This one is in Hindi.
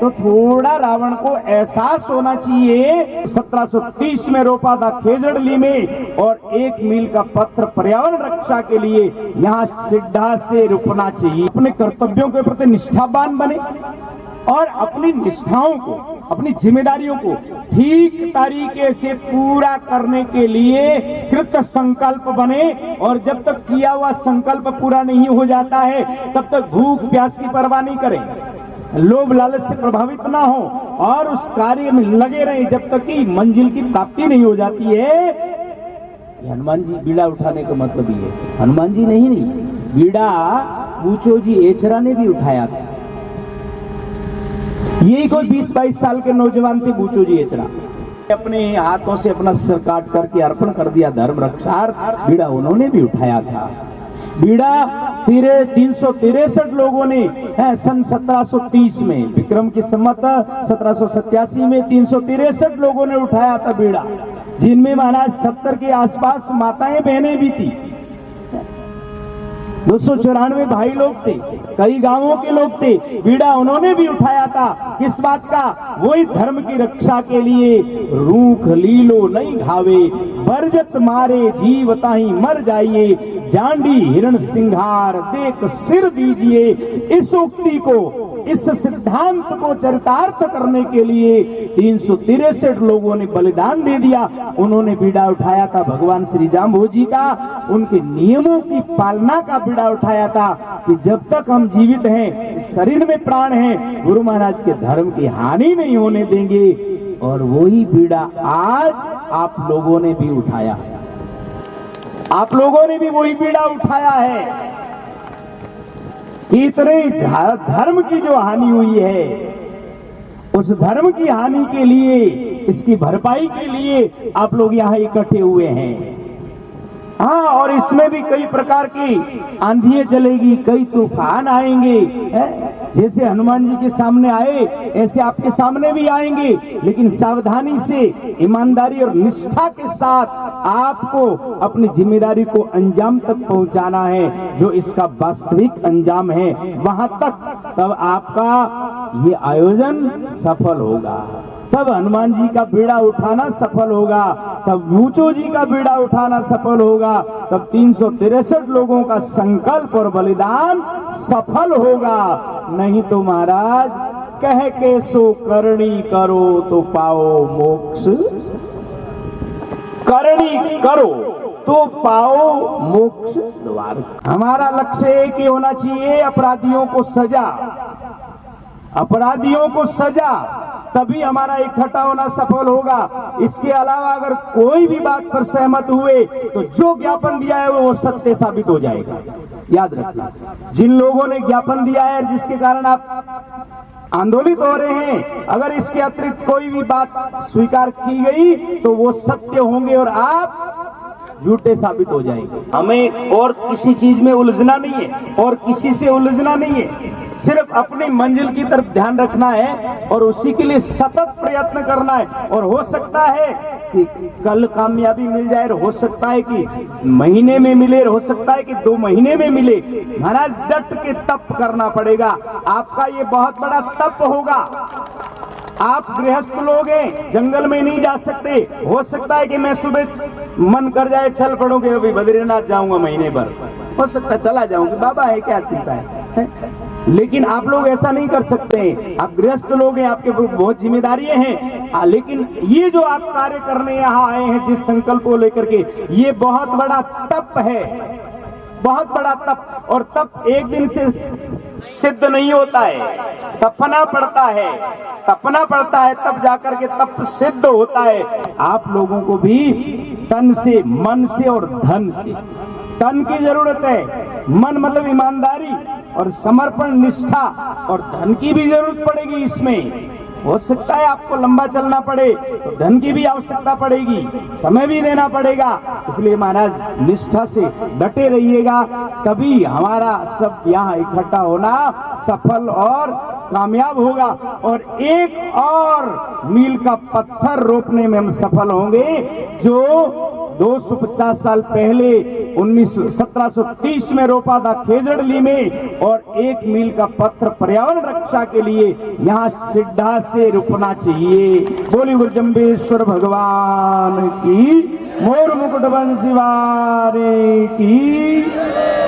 तो थोड़ा रावण को एहसास होना चाहिए। 1730 में रोपा था खेजड़ली में, और 1 मील का पत्थर पर्यावरण रक्षा के लिए यहाँ सिड्ढा से रुकना चाहिए। अपने कर्तव्यों के प्रति निष्ठावान बने और अपनी निष्ठाओं को, अपनी जिम्मेदारियों को ठीक तरीके से पूरा करने के लिए कृत संकल्प बने। और जब तक किया हुआ संकल्प पूरा नहीं हो जाता है तब तक भूख प्यास की परवाह नहीं करें, लोभ लालच से प्रभावित ना हो और उस कार्य में लगे रहें जब तक कि मंजिल की प्राप्ति नहीं हो जाती है। हनुमान जी बीड़ा उठाने का मतलब ये है, हनुमान जी नहीं, बीड़ा बूचोजी एचरा ने भी उठाया था। यही कोई 20-22 साल के नौजवान थे बूचोजी एचरा, अपने हाथों से अपना सिर काट करके अर्पण कर दिया धर्म रक्षार्थ। बीड़ा उन्होंने भी उठाया था। बीड़ा 363 लोगों ने सन 1730 में, विक्रम की संवत 1787 में 363 लोगों ने उठाया था बीड़ा, जिनमें महाराज 70 के आसपास माताएं बहनें भी थी। 294 भाई लोग थे, कई गांवों के लोग थे। बीड़ा उन्होंने भी उठाया था। किस बात का? वही धर्म की रक्षा के लिए। रूख लीलो नहीं घावे, बरजत मारे जीव ताही मर जाइए, जांडी हिरण सिंघार देख सिर दीजिए। इस उक्ति को, इस सिद्धांत को चरितार्थ करने के लिए 363 लोगों ने बलिदान दे दिया। उन्होंने बीड़ा उठाया था भगवान श्री जाम्बू जी का, उनके नियमों की पालना का बीड़ा उठाया था कि जब तक हम जीवित हैं, शरीर में प्राण हैं, गुरु महाराज के धर्म की हानि नहीं होने देंगे। और वही बीड़ा आज आप लोगों ने भी उठाया है, आप लोगों ने भी वही बीड़ा उठाया है कि इतने धर्म की जो हानि हुई है, उस धर्म की हानि के लिए, इसकी भरपाई के लिए आप लोग यहाँ इकट्ठे हुए हैं। हाँ, और इसमें भी कई प्रकार की आंधियां चलेगी, कई तूफान आएंगे। जैसे हनुमान जी के सामने आए ऐसे आपके सामने भी आएंगे, लेकिन सावधानी से, ईमानदारी और निष्ठा के साथ आपको अपनी जिम्मेदारी को अंजाम तक पहुंचाना है, जो इसका वास्तविक अंजाम है वहां तक। तब आपका ये आयोजन सफल होगा, तब हनुमान जी का बीड़ा उठाना सफल होगा, तब बूचो जी का बीड़ा उठाना सफल होगा, तब 363 लोगों का संकल्प और बलिदान सफल होगा। नहीं तो महाराज कह के सो करणी करो तो पाओ मोक्ष, करणी करो तो पाओ मोक्ष द्वार। हमारा लक्ष्य एक ही होना चाहिए, अपराधियों को सजा, अपराधियों को सजा, तभी हमारा इकट्ठा होना सफल होगा। इसके अलावा अगर कोई भी बात पर सहमत हुए तो जो ज्ञापन दिया है वो सत्य साबित हो जाएगा। याद रखिए, जिन लोगों ने ज्ञापन दिया है जिसके कारण आप आंदोलित हो रहे हैं, अगर इसके अतिरिक्त कोई भी बात स्वीकार की गई तो वो सत्य होंगे और आप झूठे साबित हो जाएंगे। हमें और किसी चीज में उलझना नहीं है और किसी से उलझना नहीं है, सिर्फ अपनी मंजिल की तरफ ध्यान रखना है और उसी के लिए सतत प्रयत्न करना है। और हो सकता है कि कल कामयाबी मिल जाए, हो सकता है कि महीने में मिले, हो सकता है कि 2 महीने में मिले। महाराज डट के तप करना पड़ेगा, आपका ये बहुत बड़ा तप होगा। आप गृहस्थ लोग हैं, जंगल में नहीं जा सकते। हो सकता है कि मैं सुबह मन कर जाए चल पड़ोगे, अभी बद्रीनाथ जाऊंगा महीने भर, हो सकता है चला जाऊंगी, बाबा है क्या चिंता है। लेकिन आप लोग ऐसा नहीं कर सकते, आप गृहस्थ लोग हैं, आपके बहुत जिम्मेदारियां हैं। लेकिन ये जो आप कार्य करने यहाँ आए हैं जिस संकल्प को लेकर के, ये बहुत बड़ा तप है, बहुत बड़ा तप। और तप एक दिन से सिद्ध नहीं होता है, तपना पड़ता है, तपना पड़ता है, तब जाकर के तप सिद्ध होता है। आप लोगों को भी तन से, मन से और धन से, तन की जरूरत है, मन मतलब ईमानदारी और समर्पण, निष्ठा, और धन की भी जरूरत पड़ेगी। इसमें हो सकता है आपको लंबा चलना पड़े तो धन की भी आवश्यकता पड़ेगी, समय भी देना पड़ेगा। इसलिए महाराज निष्ठा से डटे रहिएगा, तभी हमारा सब यहाँ इकट्ठा होना सफल और कामयाब होगा। और एक और मील का पत्थर रोपने में हम सफल होंगे, जो 250 साल पहले 1730 में रोपा था खेजड़ली में, और 1 मील का पत्थर पर्यावरण रक्षा के लिए यहाँ सिड्ढा से रुकना चाहिए। बोली गुरु जम्बेश्वर भगवान की, मोर मुकुट बंसी वारे की।